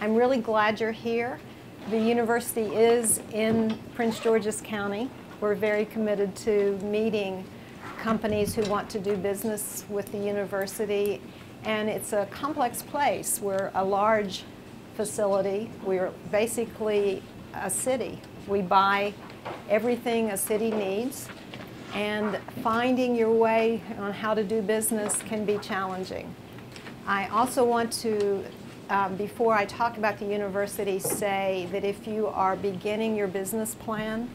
I'm really glad you're here. The university is in Prince George's County. We're very committed to meeting companies who want to do business with the university, and it's a complex place. We're a large facility. We're basically a city. We buy everything a city needs, and finding your way on how to do business can be challenging. I also want to, before I talk about the university, say that if you are beginning your business plan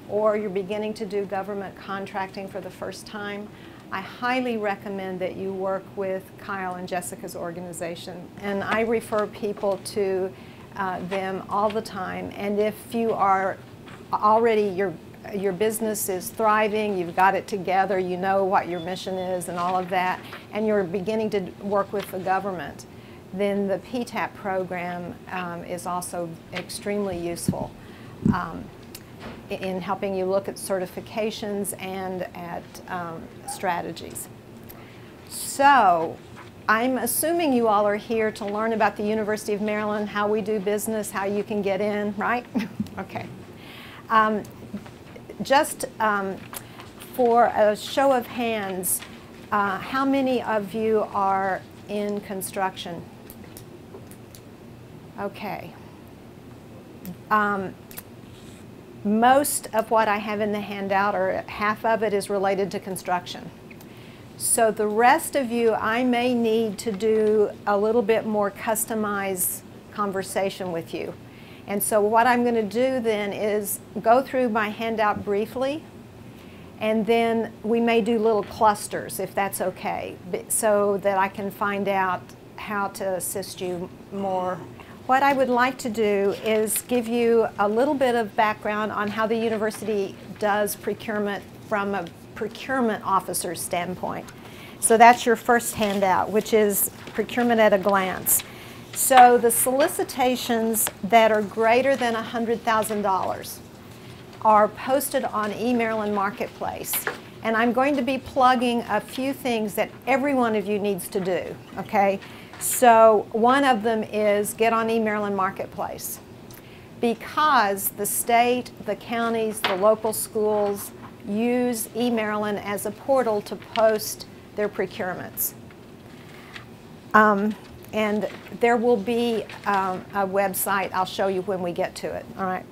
or you're beginning to do government contracting for the first time, I highly recommend that you work with Kyle and Jessica's organization. And I refer people to them all the time. And if you are already, your business is thriving, you've got it together, you know what your mission is and all of that, and you're beginning to work with the government, then the PTAP program is also extremely useful in helping you look at certifications and at strategies. So I'm assuming you all are here to learn about the University of Maryland, how we do business, how you can get in, right? Okay. Just for a show of hands, how many of you are in construction? Okay. Most of what I have in the handout, or half of it, is related to construction. So the rest of you, I may need to do a little bit more customized conversation with you. And so what I'm going to do then is go through my handout briefly, and then we may do little clusters, if that's okay, so that I can find out how to assist you more. What I would like to do is give you a little bit of background on how the university does procurement from a procurement officer's standpoint. So that's your first handout, which is procurement at a glance. So the solicitations that are greater than $100,000 are posted on eMaryland Marketplace. And I'm going to be plugging a few things that every one of you needs to do, okay? So one of them is get on eMaryland Marketplace, because the state, the counties, the local schools use eMaryland as a portal to post their procurements. And there will be a website. I'll show you when we get to it. All right.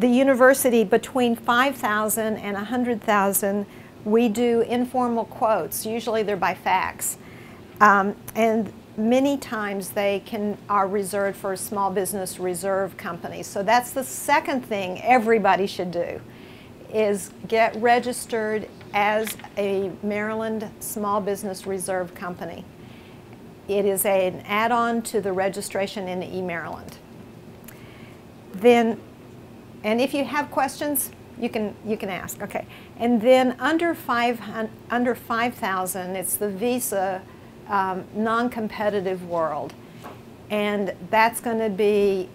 The university, between $5,000 and $100,000, we do informal quotes. Usually they're by fax. And many times they are reserved for small business reserve companies. So that's the second thing everybody should do, is get registered as a Maryland Small Business Reserve Company. It is an add-on to the registration in eMaryland. Then, and if you have questions, you can ask. Okay. And then under 5,000, it's the visa non-competitive world, and that's going to be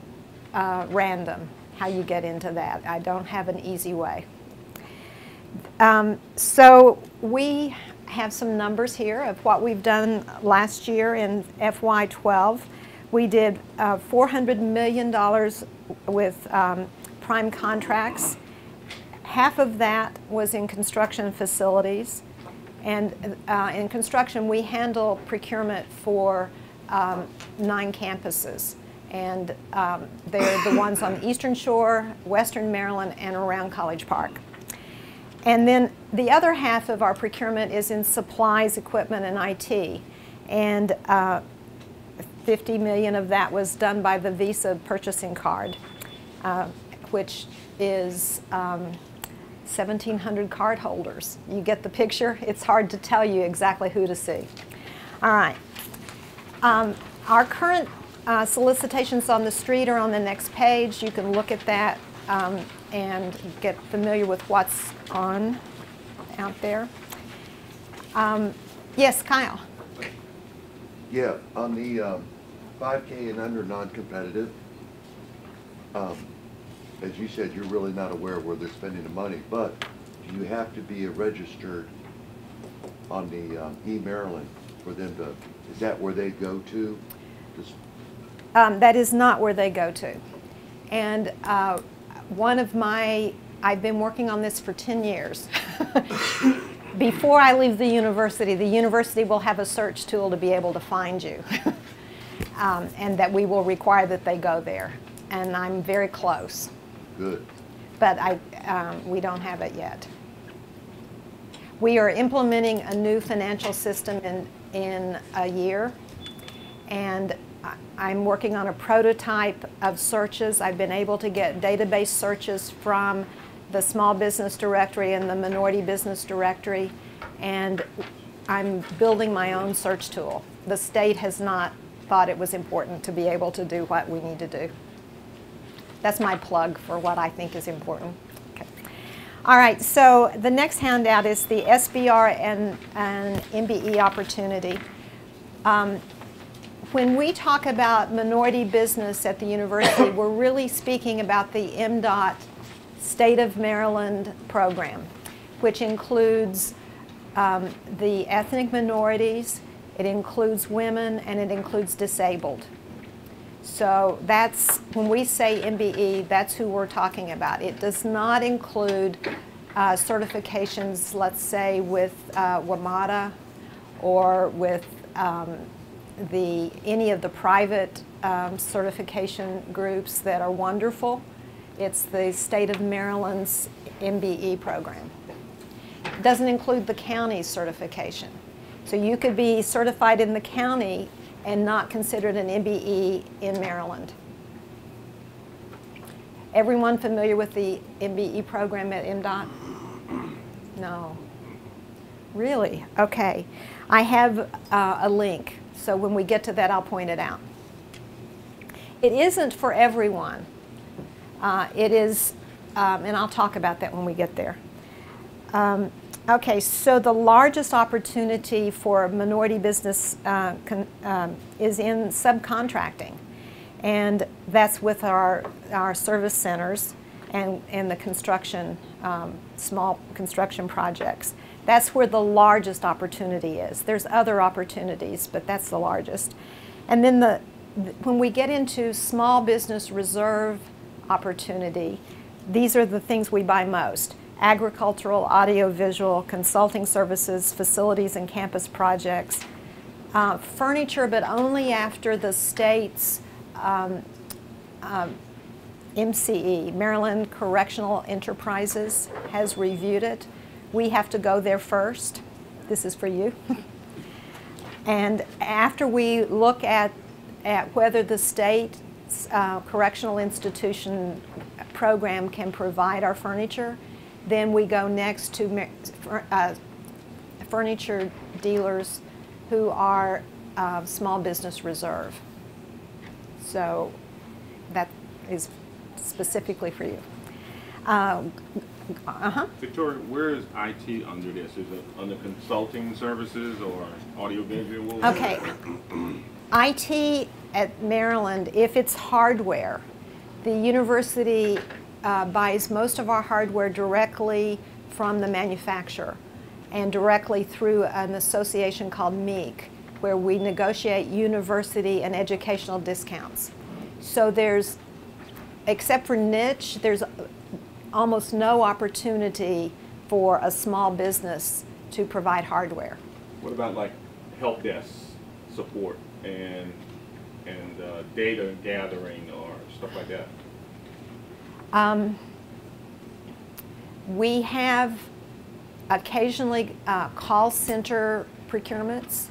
random how you get into that. I don't have an easy way. So we have some numbers here of what we've done last year in FY12. We did $400 million with prime contracts. Half of that was in construction facilities. And in construction, we handle procurement for 9 campuses. And they're the ones on the Eastern Shore, Western Maryland, and around College Park. And then the other half of our procurement is in supplies, equipment, and IT. And $50 million of that was done by the Visa purchasing card, which is 1,700 card holders. You get the picture? It's hard to tell you exactly who to see. All right. Our current solicitations on the street are on the next page. You can look at that and get familiar with what's on out there. Yes, Kyle? Yeah, on the 5K and under non-competitive, as you said, you're really not aware of where they're spending the money, but do you have to be registered on the eMaryland for them to, is that where they go to? That is not where they go to. And I've been working on this for 10 years. Before I leave the university will have a search tool to be able to find you. And that we will require that they go there. And I'm very close. Good. But we don't have it yet. We are implementing a new financial system in a year. And I'm working on a prototype of searches. I've been able to get database searches from the Small Business Directory and the Minority Business Directory, and I'm building my own search tool. The state has not thought it was important to be able to do what we need to do. That's my plug for what I think is important. Okay. All right, so the next handout is the SBR and MBE opportunity. When we talk about minority business at the university, we're really speaking about the MDOT State of Maryland program, which includes the ethnic minorities, it includes women, and it includes disabled. So that's, when we say MBE, that's who we're talking about. It does not include certifications, let's say, with WMATA or with any of the private certification groups that are wonderful. It's the State of Maryland's MBE program. It doesn't include the county's certification. So you could be certified in the county and not considered an MBE in Maryland. Everyone familiar with the MBE program at MDOT? No. Really? Okay. I have a link, so when we get to that, I'll point it out. It isn't for everyone. It is, and I'll talk about that when we get there. Okay, so the largest opportunity for minority business is in subcontracting, and that's with our service centers and the construction, small construction projects. That's where the largest opportunity is. There's other opportunities, but that's the largest. And then when we get into small business reserve opportunity, these are the things we buy most: agricultural, audiovisual, consulting services, facilities and campus projects, furniture, but only after the state's MCE, Maryland Correctional Enterprises, has reviewed it. We have to go there first. This is for you. And after we look at whether the state correctional institution program can provide our furniture, then we go next to furniture dealers who are small business reserve. So that is specifically for you. Victoria, where is IT under this? Is it under consulting services or audiovisual? Okay. IT at Maryland, if it's hardware, the university buys most of our hardware directly from the manufacturer and directly through an association called MEEC, where we negotiate university and educational discounts. So there's, except for niche, there's almost no opportunity for a small business to provide hardware. What about like help desk support and data gathering or stuff like that? We have occasionally call center procurements,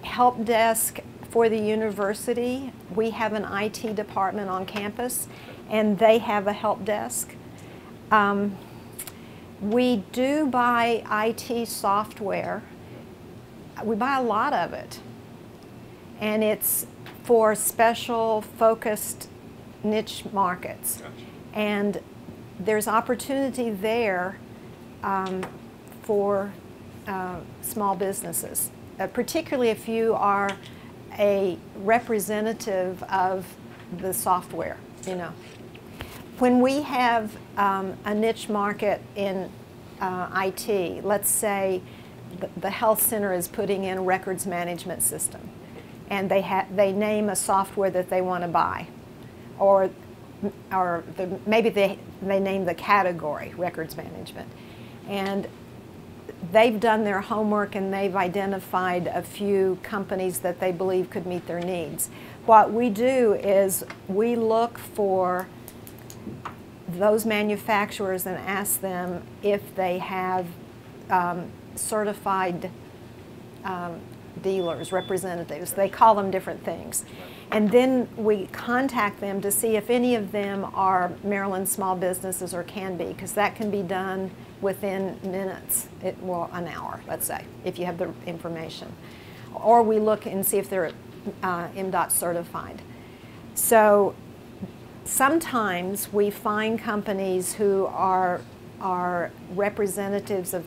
help desk for the university. We have an IT department on campus, and they have a help desk. We do buy IT software. We buy a lot of it, and it's for special focused niche markets. Gotcha. And there's opportunity there for small businesses, particularly if you are a representative of the software, you know. When we have a niche market in IT, let's say the health center is putting in a records management system, and they name a software that they want to buy, or maybe they name the category, records management, and they've done their homework and they've identified a few companies that they believe could meet their needs. What we do is we look for those manufacturers and ask them if they have certified dealers, representatives. They call them different things. And then we contact them to see if any of them are Maryland small businesses or can be, because that can be done within minutes, well, an hour, let's say, if you have the information. Or we look and see if they're MDOT certified. So sometimes we find companies who are representatives of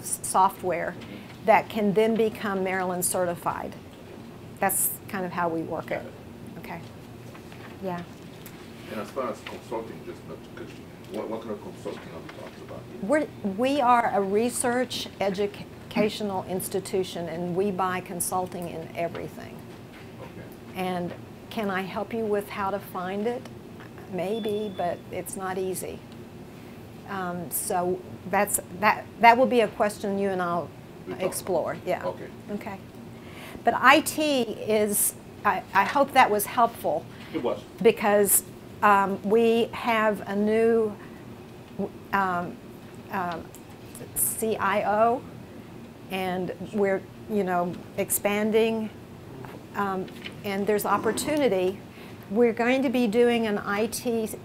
software that can then become Maryland certified. That's kind of how we work it. Okay. Yeah. And as far as consulting, just what kind of consulting are we talking about? We are a research educational institution, and we buy consulting in everything. Okay. And can I help you with how to find it? Maybe, but it's not easy. So that will be a question you and I'll explore. Yeah. Okay. Okay. But IT is, I hope that was helpful. It was. Because we have a new CIO, and we're, expanding, and there's opportunity. We're going to be doing an IT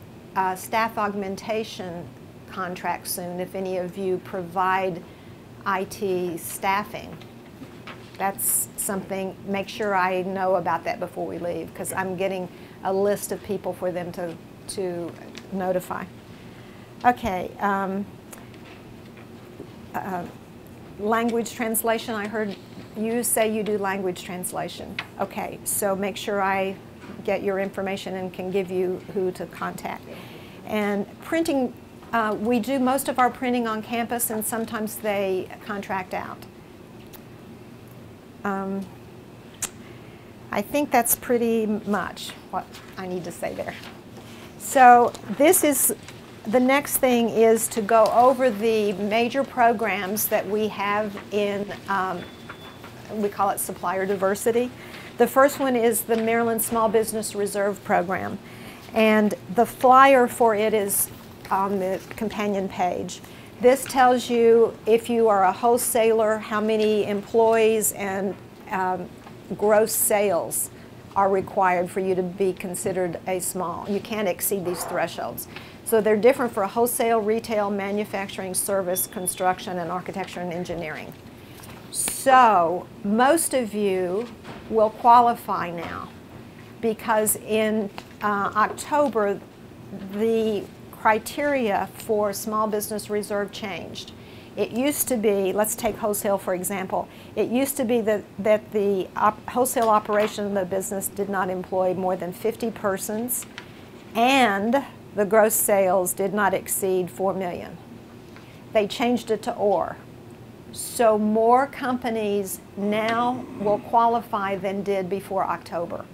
staff augmentation contract soon, if any of you provide IT staffing. That's something, make sure I know about that before we leave, because I'm getting a list of people for them to notify. Okay. Language translation, I heard you say you do language translation. Okay, so make sure I get your information and can give you who to contact. And printing, we do most of our printing on campus, and sometimes they contract out. I think that's pretty much what I need to say there. So the next thing is to go over the major programs that we have in, we call it Supplier Diversity. The first one is the Maryland Small Business Reserve Program, and the flyer for it is on the companion page. This tells you, if you are a wholesaler, how many employees and gross sales are required for you to be considered a small. You can't exceed these thresholds. So they're different for wholesale, retail, manufacturing, service, construction, and architecture and engineering. So most of you will qualify now, because in October, the criteria for Small Business Reserve changed. It used to be, let's take wholesale for example, it used to be that the wholesale operation of the business did not employ more than 50 persons, and the gross sales did not exceed 4 million. They changed it to or. So more companies now will qualify than did before October.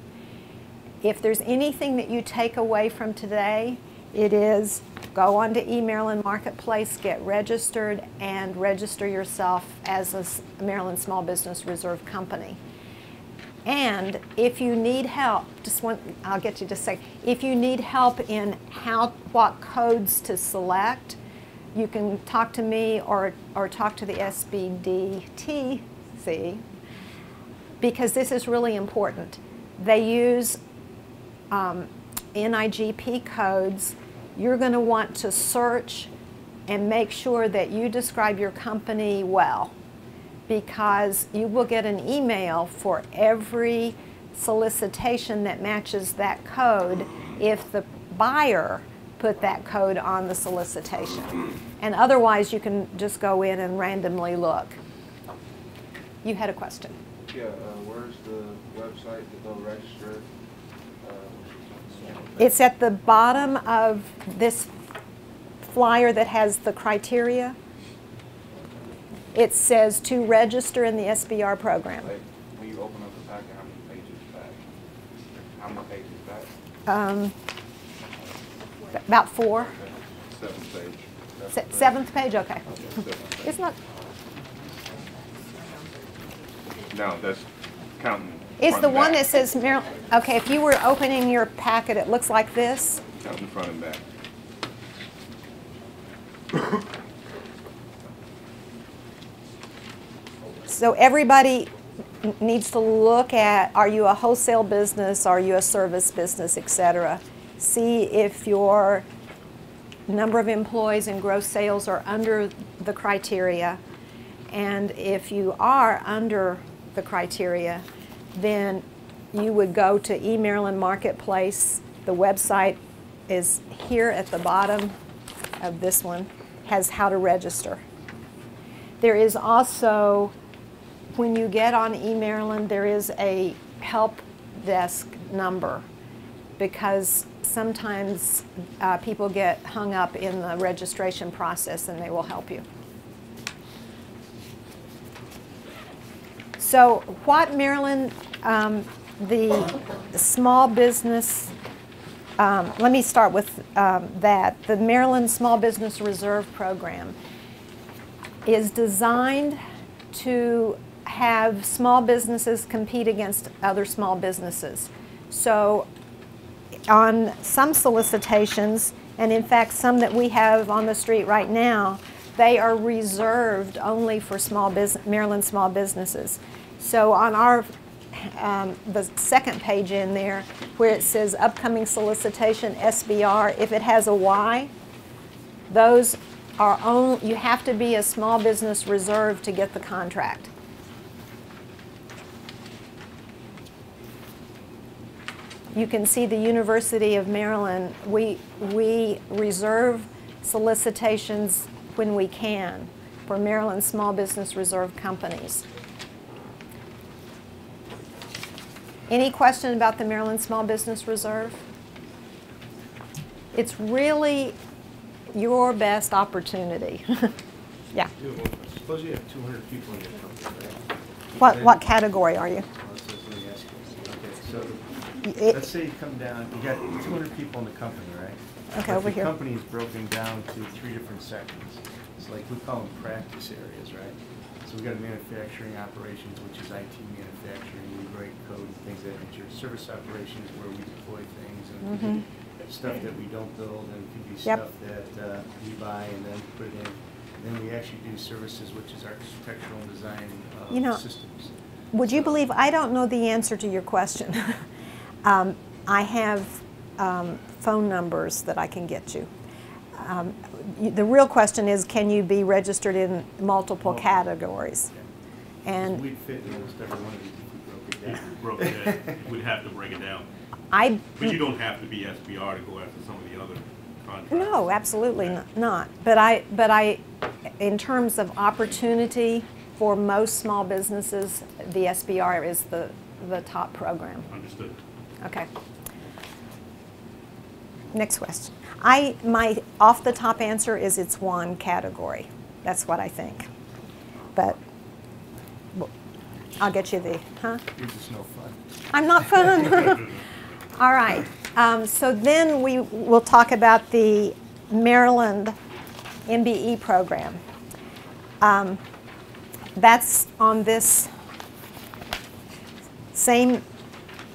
If there's anything that you take away from today, it is go on to eMaryland Marketplace, get registered, and register yourself as a Maryland Small Business Reserve company. And if you need help, I'll get you just a second. If you need help in what codes to select, you can talk to me or talk to the SBTDC, because this is really important. They use NIGP codes. You're going to want to search and make sure that you describe your company well, because you will get an email for every solicitation that matches that code if the buyer put that code on the solicitation. And otherwise, you can just go in and randomly look. You had a question. Yeah, where's the website to go register? It's at the bottom of this flyer that has the criteria. It says to register in the SBR program. Like, when you open up the packet, how many pages? About 4? Seventh page. Seventh page, okay. It's not, No, that's counting. it's front the and one back. that says Maryland, okay, if you were opening your packet, it looks like this. Counting front and back. So everybody needs to look at, are you a wholesale business, are you a service business, et cetera. See if your number of employees and gross sales are under the criteria. And if you are under the criteria, then you would go to eMaryland Marketplace. The website is here at the bottom of this one, has how to register. There is also, when you get on eMaryland, there is a help desk number, because sometimes people get hung up in the registration process, and they will help you. So what Maryland, the small business, let me start with that. The Maryland Small Business Reserve Program is designed to have small businesses compete against other small businesses. So on some solicitations, and in fact some that we have on the street right now, they are reserved only for Maryland small businesses. So on our, the second page in there, where it says upcoming solicitation SBR, if it has a Y, those are only, you have to be a small business reserve to get the contract. You can see the University of Maryland, we reserve solicitations when we can for Maryland Small Business Reserve companies. Any question about the Maryland Small Business Reserve? It's really your best opportunity. Yeah. Suppose you have 200 people in your company, right? What category are you? Let me ask you. Okay, so It- let's say you come down, you got 200 people in the company, right? Okay, But over here. The company is broken down to 3 different sections. It's like, we call them practice areas, right? So we got a manufacturing operations, which is IT manufacturing, we write code and things of that nature. Service operations, where we deploy things, and it could be stuff that we don't build, and it could be Yep. stuff that we buy and then put it in. And then we actually do services, which is architectural and design You know, systems. Would you believe I don't know the answer to your question? I have phone numbers that I can get you. The real question is, can you be registered in multiple categories? And We'd fit in almost every one of these if we broke it down. If we broke it down, we'd have to break it down. I But you don't have to be SBR to go after some of the other contracts. no, absolutely not. But I, in terms of opportunity for most small businesses, the SBR is the top program. Understood. Okay. Next question. My off the top answer is it's one category. That's what I think. But I'll get you the, huh? You're just no fun. I'm not fun. All right. So then we will talk about the Maryland Mbe Program. That's on this same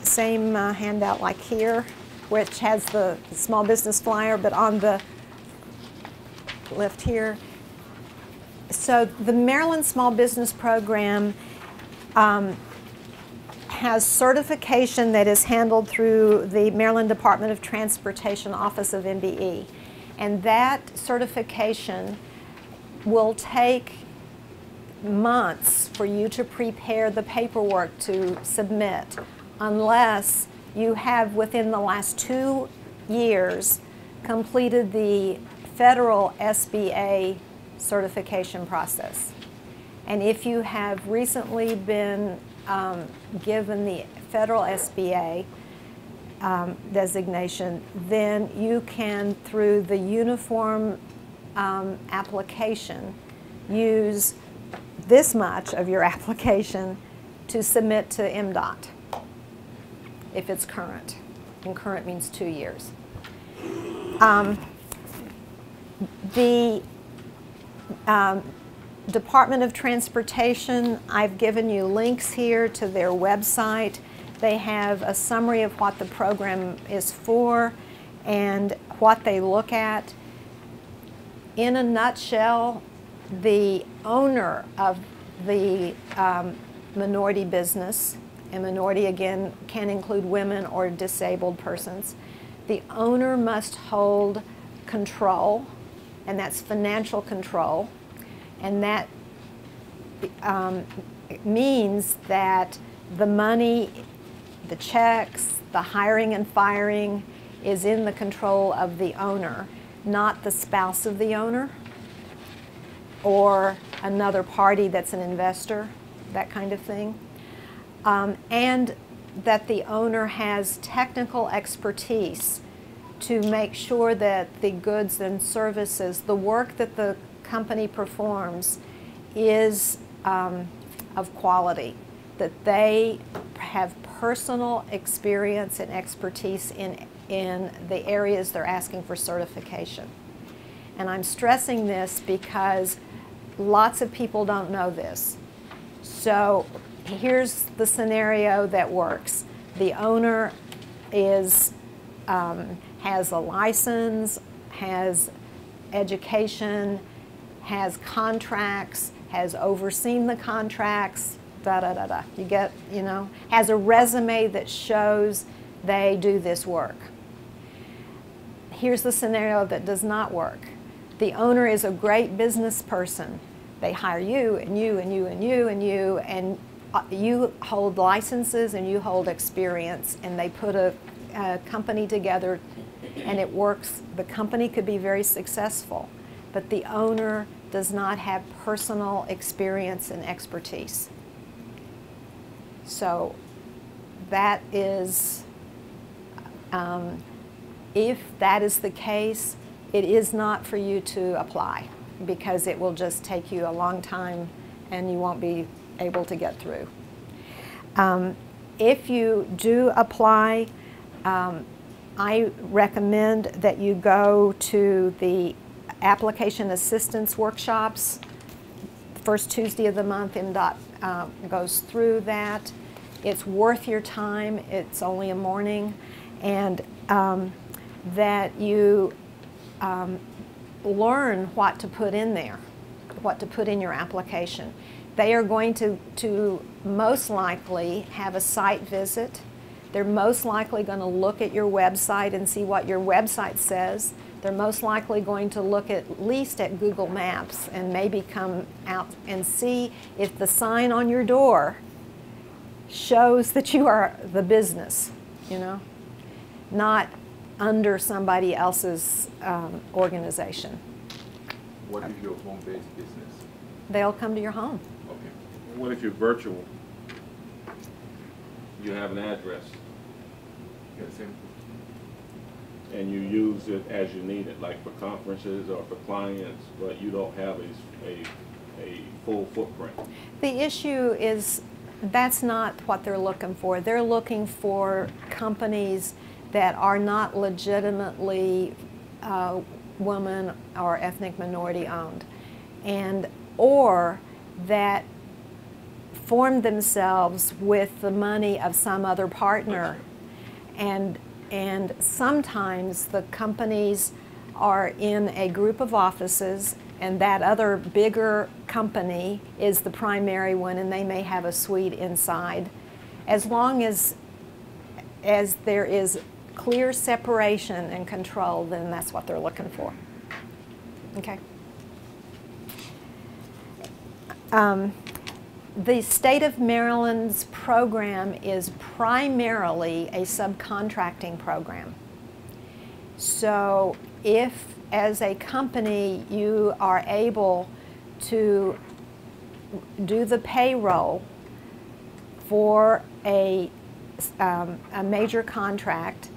handout like here, which has the small business flyer, but on the left here. So the Maryland Small Business Program has certification that is handled through the Maryland Department of Transportation Office of MBE. And that certification will take months for you to prepare the paperwork to submit, unless you have within the last 2 years completed the federal SBA certification process. And if you have recently been given the federal SBA designation, then you can, through the uniform application, use this much of your application to submit to MDOT if it's current. and current means 2 years. The Department of Transportation, I've given you links here to their website. They have a summary of what the program is for and what they look at. In a nutshell, the owner of the minority business, and minority again can include women or disabled persons, the owner must hold control, and that's financial control, and that means that the money, the checks, the hiring and firing is in the control of the owner, not the spouse of the owner or another party that's an investor, that kind of thing. And that the owner has technical expertise to make sure that the goods and services, the work that the company performs is of quality, that they have personal experience and expertise in the areas they're asking for certification. And I'm stressing this because lots of people don't know this. So here's the scenario that works. The owner is, has a license, has education, has contracts, has overseen the contracts, da-da-da-da. You get, you know, has a resume that shows they do this work. Here's the scenario that does not work. The owner is a great business person. They hire you and you and you and you and you, and you hold licenses and you hold experience, and they put a company together and it works. The company could be very successful, but the owner does not have personal experience and expertise. So that is, if that is the case, it is not for you to apply, because it will just take you a long time and you won't be able to get through. If you do apply, I recommend that you go to the application assistance workshops. The first Tuesday of the month, MDOT goes through that. It's worth your time. It's only a morning. And that you learn what to put in there, what to put in your application. They are going to most likely have a site visit. They're most likely going to look at your website and see what your website says. They're most likely going to look at least at Google Maps and maybe come out and see if the sign on your door shows that you are the business, you know, not under somebody else's organization. What is your home-based business? They'll come to your home. Okay. What if you're virtual? You have an address Yeah, same. and you use it as you need it, like for conferences or for clients, but you don't have a full footprint. The issue is that's not what they're looking for. They're looking for companies that are not legitimately woman or ethnic minority owned, and or that form themselves with the money of some other partner, and sometimes the companies are in a group of offices and that other bigger company is the primary one, and they may have a suite inside. As long as there is clear separation and control, then that's what they're looking for. Okay. The state of Maryland's program is primarily a subcontracting program. So if, as a company, you are able to do the payroll for a major contract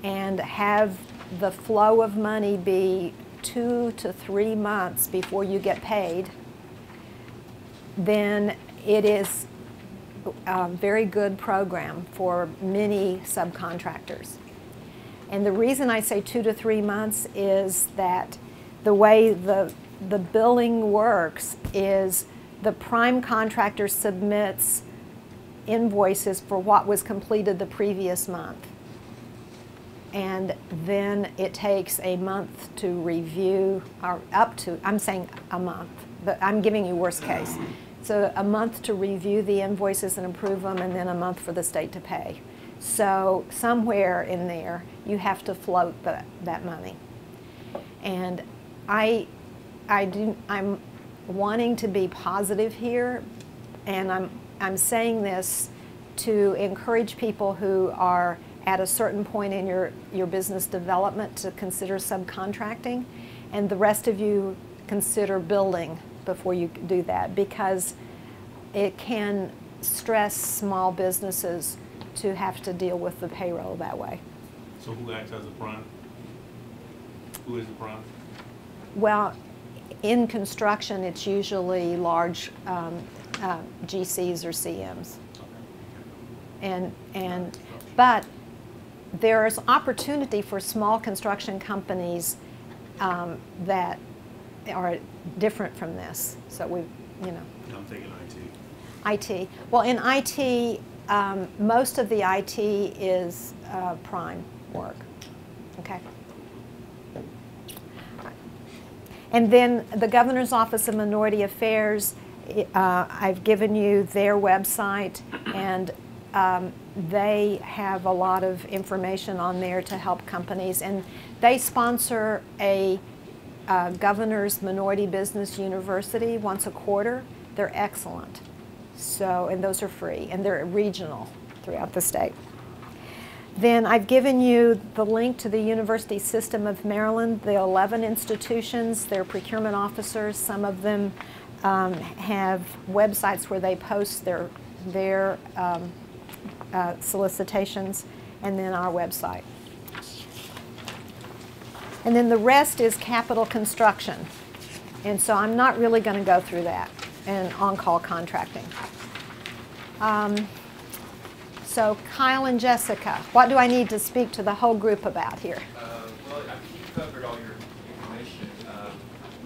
and have the flow of money be 2 to 3 months before you get paid, then it is a very good program for many subcontractors. And the reason I say 2 to 3 months is that the way the billing works is the prime contractor submits invoices for what was completed the previous month. And then it takes a month to review, or up to, I'm saying a month, but I'm giving you worst case. So a month to review the invoices and approve them, and then a month for the state to pay. So somewhere in there, you have to float that money. And I'm wanting to be positive here, and I'm saying this to encourage people who are at a certain point in your business development to consider subcontracting, and the rest of you consider building before you do that, because it can stress small businesses to have to deal with the payroll that way. So who acts as a prime? Who is the prime? Well, in construction, it's usually large GCs or CMs. But there's opportunity for small construction companies that are different from this. So I'm taking IT. IT. Well, in IT, most of the IT is prime work. Okay. And then the Governor's Office of Minority Affairs, I've given you their website, and they have a lot of information on there to help companies. And they sponsor a Governor's Minority Business University once a quarter. They're excellent. So, and those are free, and they're regional throughout the state. Then I've given you the link to the University System of Maryland, the 11 institutions, their procurement officers. Some of them have websites where they post their solicitations, and then our website. And then the rest is capital construction. And so I'm not really going to go through that, and on-call contracting. So Kyle and Jessica, what do I need to speak to the whole group about here? Well, I think you covered all your information.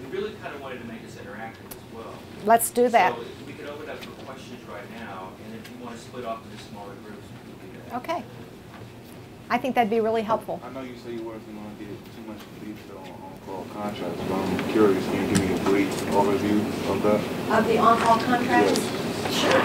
We really kind of wanted to make this interactive as well. Let's do that. So we could open up for questions right now, and if you want to split off into smaller groups, we could do that. Okay. I think that'd be really helpful. I know you say you wasn't going to get too much detail on-call contracts, but I'm curious, can you give me a brief overview of that? Of the on-call contracts? Yes. Sure.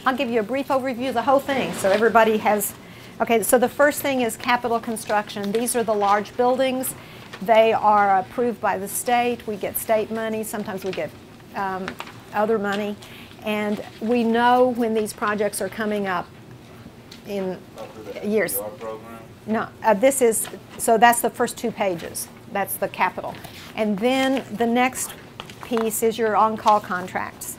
I'll give you a brief overview of the whole thing so everybody has, okay, so the first thing is capital construction. These are the large buildings. They are approved by the state. We get state money. Sometimes we get other money. And we know when these projects are coming up in years. Program? No, this is, so that's the first 2 pages. That's the capital. And then the next piece is your on-call contracts.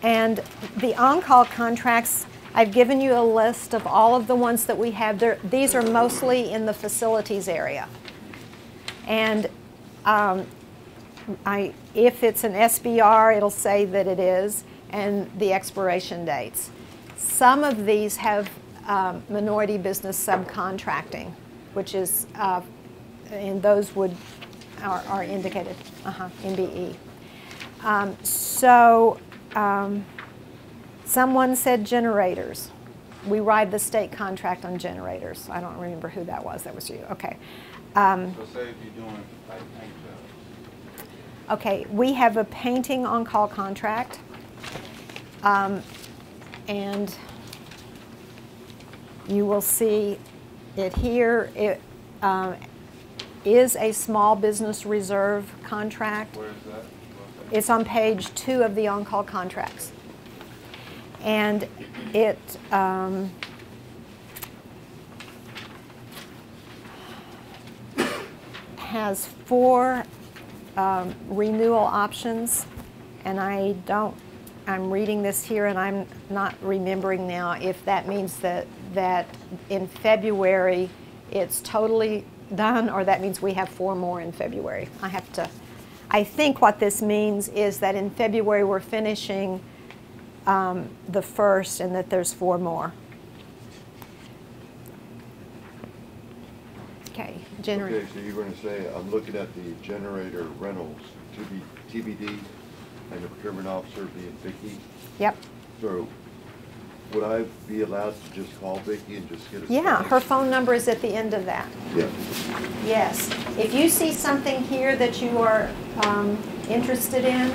And the on-call contracts, I've given you a list of all of the ones that we have. These are mostly in the facilities area. And if it's an SBR, it'll say that it is, and the expiration dates. Some of these have minority business subcontracting, which is, and those are indicated, MBE. Someone said generators. We ride the state contract on generators. I don't remember who that was. That was you. Okay. So say if you're doing like paint jobs. Okay, we have a painting on-call contract. And you will see it here. It is a small business reserve contract. Where is that? It's on page 2 of the on-call contracts. And it has 4 renewal options, and I'm reading this here and I'm not remembering now if that means that in February it's totally done, or that means we have 4 more in February. I think what this means is that in February we're finishing the first and that there's 4 more. Okay, Okay, so you're going to say, I'm looking at the generator rentals, TBD, and the procurement officer being Vicki. Yep. So would I be allowed to just call Vicki and just get a Yeah, spec? her phone number is at the end of that. Yeah. Yes. If you see something here that you are interested in,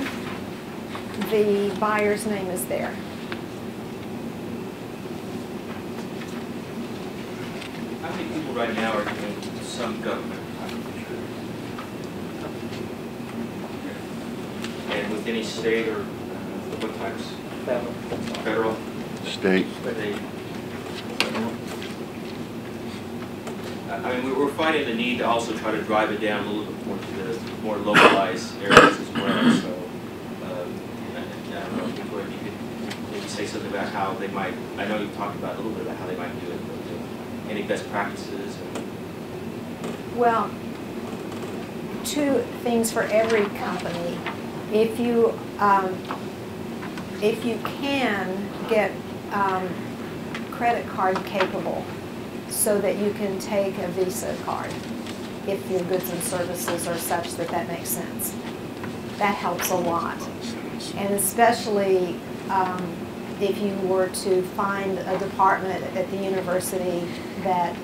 the buyer's name is there. How many people right now are doing some government? And with any state or what types? Federal? State. State. I mean, we're finding the need to also try to drive it down a little bit more to the more localized areas as well. So, I don't know, Victoria, if you could maybe say something about how they might, I know you've talked about a little bit about how they might do it, but any best practices? Well, 2 things for every company. If you can get credit card capable so that you can take a Visa card if your goods and services are such that that makes sense. That helps a lot. And especially if you were to find a department at the university that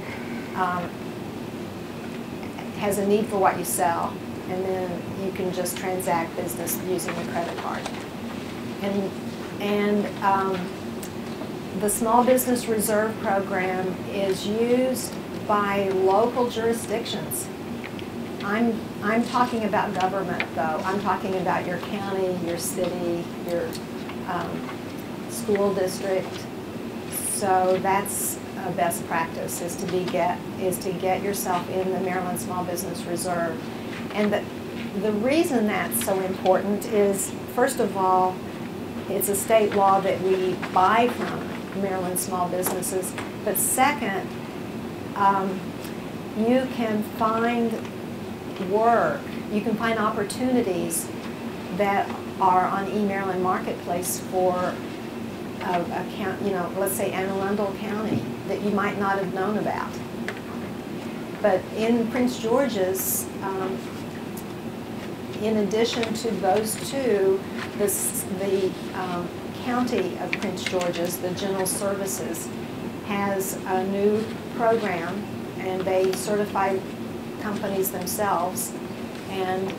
has a need for what you sell, and then you can just transact business using a credit card. And the Small Business Reserve Program is used by local jurisdictions. I'm talking about government, though. I'm talking about your county, your city, your school district. So that's a best practice, is to get yourself in the Maryland Small Business Reserve. And the reason that's so important is, first of all, it's a state law that we buy from Maryland small businesses. But second, you can find work, you can find opportunities that are on eMaryland Marketplace for a county, you know, let's say Anne Arundel County, that you might not have known about. But in Prince George's, in addition to those 2, the County of Prince George's, the General Services, has a new program, and they certify companies themselves, and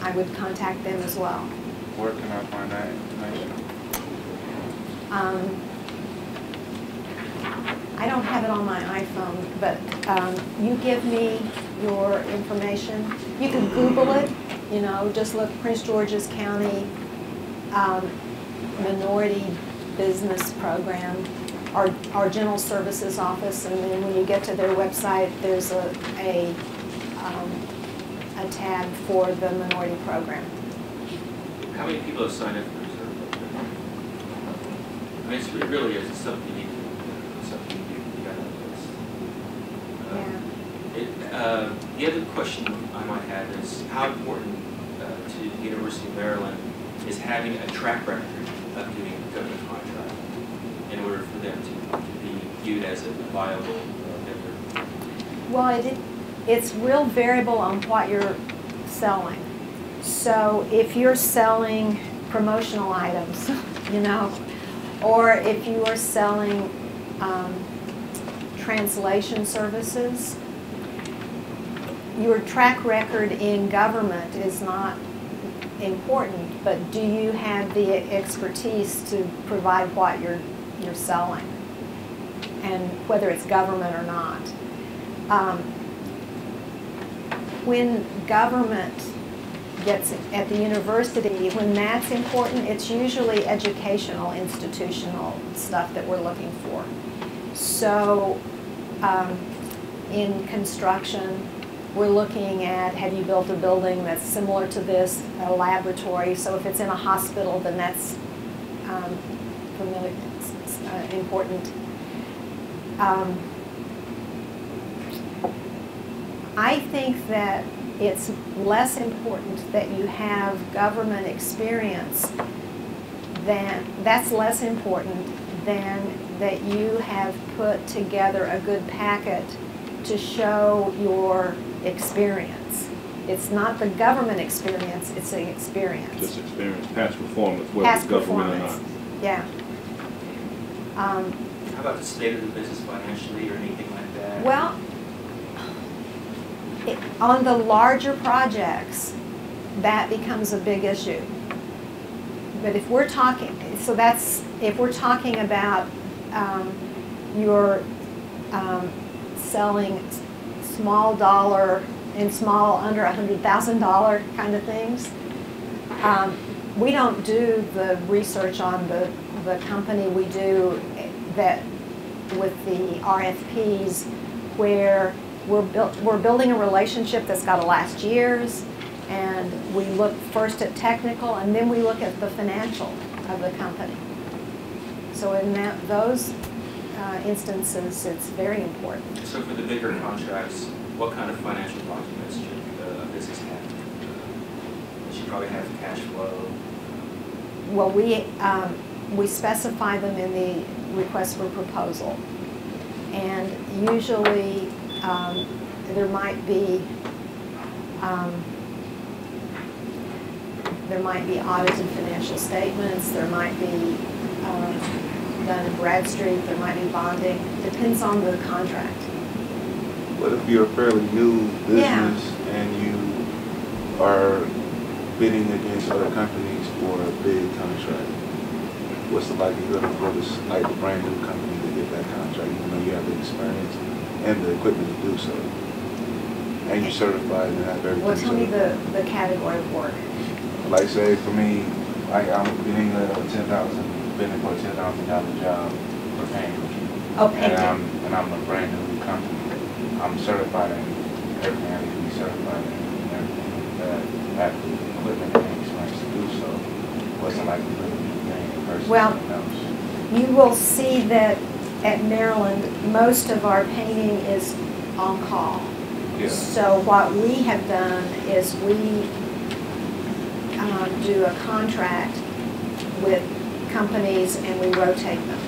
I would contact them as well. Where can I find that information? I don't have it on my iPhone, but you give me your information. You can Google it, you know, just look Prince George's County Minority Business Program, our General Services Office, and then when you get to their website, there's a tab for the Minority Program. How many people have signed up for reserve program? I mean, it really is something you got on the list. The other question I might have is how important to the University of Maryland is having a track record of doing government contract in order for them to be viewed as a viable vendor? Well, it's real variable on what you're selling. So if you're selling promotional items, you know, or if you are selling translation services, your track record in government is not important, but do you have the expertise to provide what you're selling, and whether it's government or not. When government gets at the university, when that's important, it's usually educational, institutional stuff that we're looking for. So in construction, we're looking at, have you built a building that's similar to this, a laboratory? So if it's in a hospital, then that's important. I think that it's less important that you have government experience then that's less important than that you have put together a good packet to show your experience. It's not the government experience, it's the experience. Just experience, past performance, whether Past it's government or performance. not. Yeah. How about the state of the business financially or anything like that? Well, on the larger projects, that becomes a big issue. But if we're talking, so that's, if we're talking about your selling small dollar and small under $100,000 kind of things, we don't do the research on the company. We do that with the RFPs, where we're building a relationship that's got to last years, and we look first at technical, and then we look at the financial of the company. So in those instances, it's very important. So for the bigger contracts, what kind of financial documents should a business have? It should probably have cash flow. Well, we specify them in the request for proposal, and usually there might be audited financial statements. There might be done in Bradstreet. There might be bonding. Depends on the contract. What if you're a fairly new business and you are bidding against other companies for a big contract? What's the likelihood of for this, like a brand new company to get that contract, even though you have the experience and the equipment to do so? And you're certified and have everything. Well, tell me the category of work. Like say for me, I'm bidding for a $10,000 job for painting. Oh, painting. And I'm a brand new company. I'm certified in everything I need to be certified in, and everything that have the equipment and experience to do so. What's the likelihood of me getting a person Well, else? you will see that at Maryland, most of our painting is on call. Yeah. So what we have done is we do a contract with companies and we rotate them.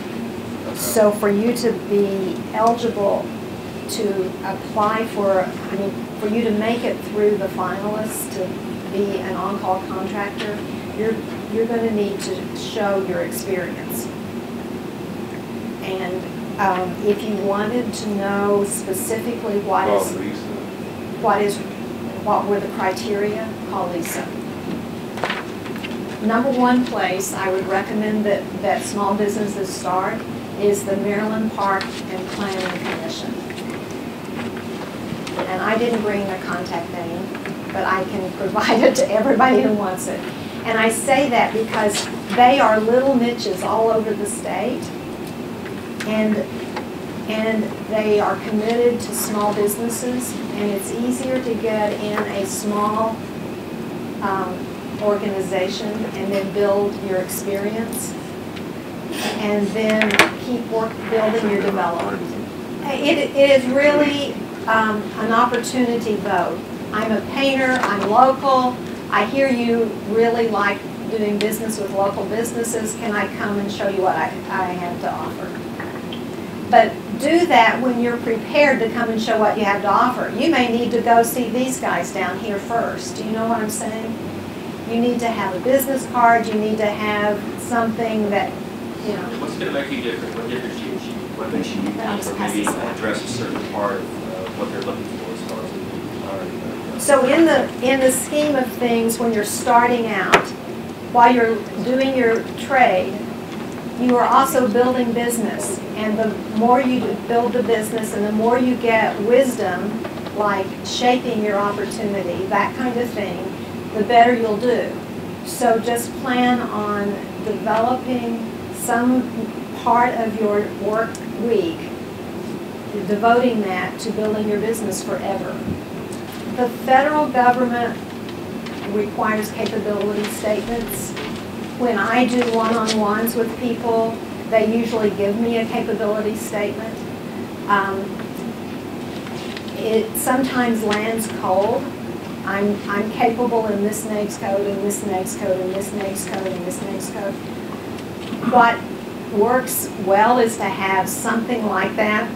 Okay. So for you to be eligible to apply for, for you to make it through the finalists to be an on-call contractor, you're going to need to show your experience. And if you wanted to know specifically what were the criteria, call Lisa. Number one place I would recommend that small businesses start is the Maryland Park and Planning Commission. And I didn't bring their contact name, but I can provide it to everybody who wants it. And I say that because they are little niches all over the state, and they are committed to small businesses, and it's easier to get in a small organization and then build your experience and then keep building your development. It is really an opportunity vote. I'm a painter, I'm local, I hear you really like doing business with local businesses. Can I come and show you what I have to offer? But do that when you're prepared to come and show what you have to offer. You may need to go see these guys down here first. Do you know what I'm saying? You need to have a business card. You need to have something that, you know. What's going to make you different? What differentiates you? What makes you unique, or maybe address a certain part of what they're looking for as far as So in the scheme of things, when you're starting out, while you're doing your trade, you are also building business. And the more you build the business and the more you get wisdom, like shaping your opportunity, that kind of thing, the better you'll do. So just plan on developing some part of your work week, devoting that to building your business forever. The federal government requires capability statements. When I do one-on-ones with people, they usually give me a capability statement. It sometimes lands cold. I'm capable in this NAICS code, and this NAICS code, and this NAICS code, and this NAICS code. what works well is to have something like that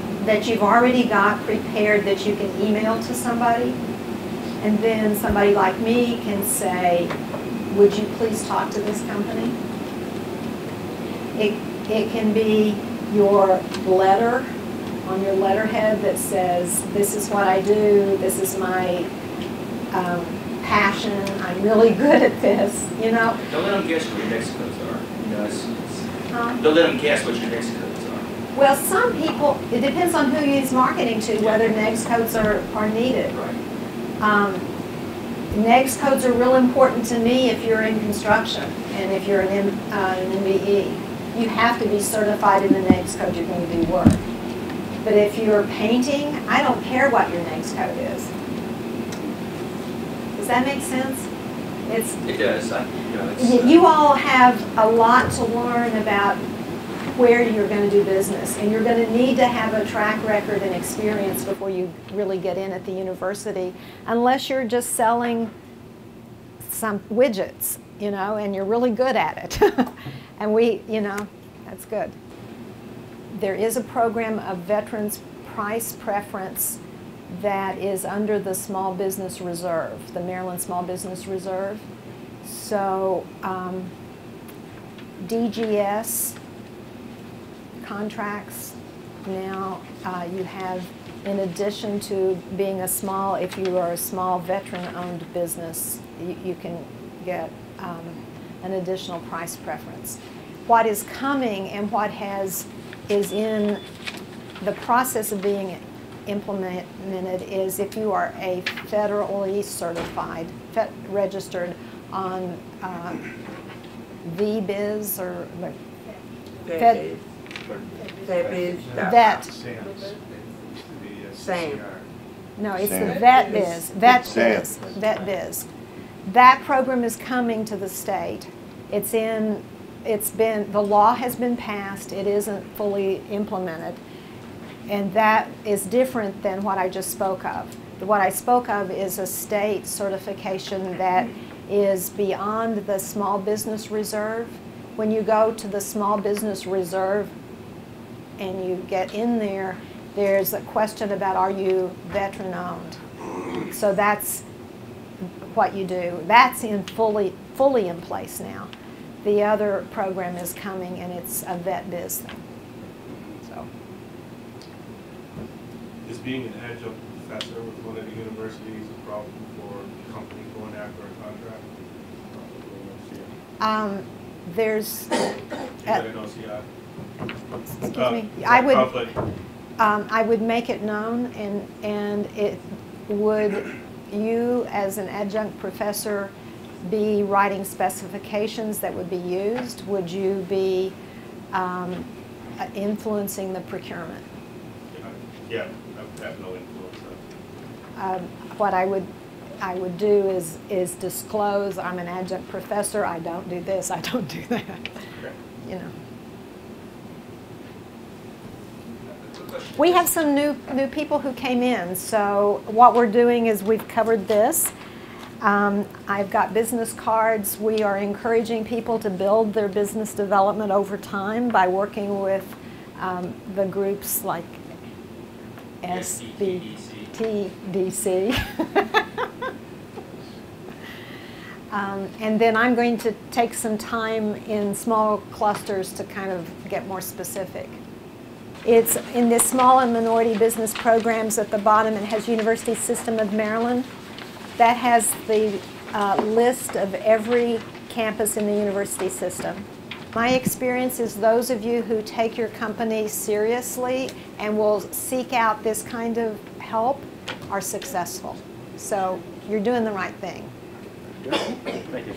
you've already got prepared that you can email to somebody. And then somebody like me can say, would you please talk to this company? It can be your letter on your letterhead that says, this is what I do, this is my passion, I'm really good at this, you know. Don't let them guess what your next codes are. You know, don't let them guess what your next codes are. Well, some people, it depends on who he's marketing to, whether next codes are needed. Right. Next codes are real important to me if you're in construction and if you're an MBE. You have to be certified in the next code you're going to do work. But if you're painting, I don't care what your next code is. Does that make sense? It does. You all have a lot to learn about where you're going to do business, and you're going to need to have a track record and experience before you really get in at the university, unless you're just selling some widgets, you know, and you're really good at it. And you know, that's good. There is a program of veterans price preference that is under the Small Business Reserve, the Maryland Small Business Reserve. So DGS contracts now you have, in addition to being a small, if you are a small veteran-owned business, you can get an additional price preference. What is coming and what is in the process of being implemented is if you are a federally certified, registered on VBiz or Fed. Vet. Same. No, it's the VetBiz. VetBiz. That program is coming to the state. The law has been passed. It isn't fully implemented. And that is different than what I just spoke of. What I spoke of is a state certification that is beyond the Small Business Reserve. When you go to the Small Business Reserve and you get in there, there's a question about, are you veteran-owned? So that's what you do. That's fully in place now. The other program is coming, and it's a VetBiz thing. So. Is being an adjunct professor with one of the universities a problem for a company going after a contract? There's. Excuse me. I would make it known, and it would. You, as an adjunct professor, be writing specifications that would be used? Would you be influencing the procurement? Yeah, I have no influence. What I would do is disclose, I'm an adjunct professor, I don't do this, I don't do that. Okay. You know. We have some new people who came in, so what we're doing is we've covered this. I've got business cards. We are encouraging people to build their business development over time by working with the groups like SBTDC. And then I'm going to take some time in small clusters to kind of get more specific. It's in this small and minority business programs at the bottom. It has University System of Maryland. That has the list of every campus in the university system. My experience is those of you who take your company seriously and will seek out this kind of help are successful. So you're doing the right thing. Thank you.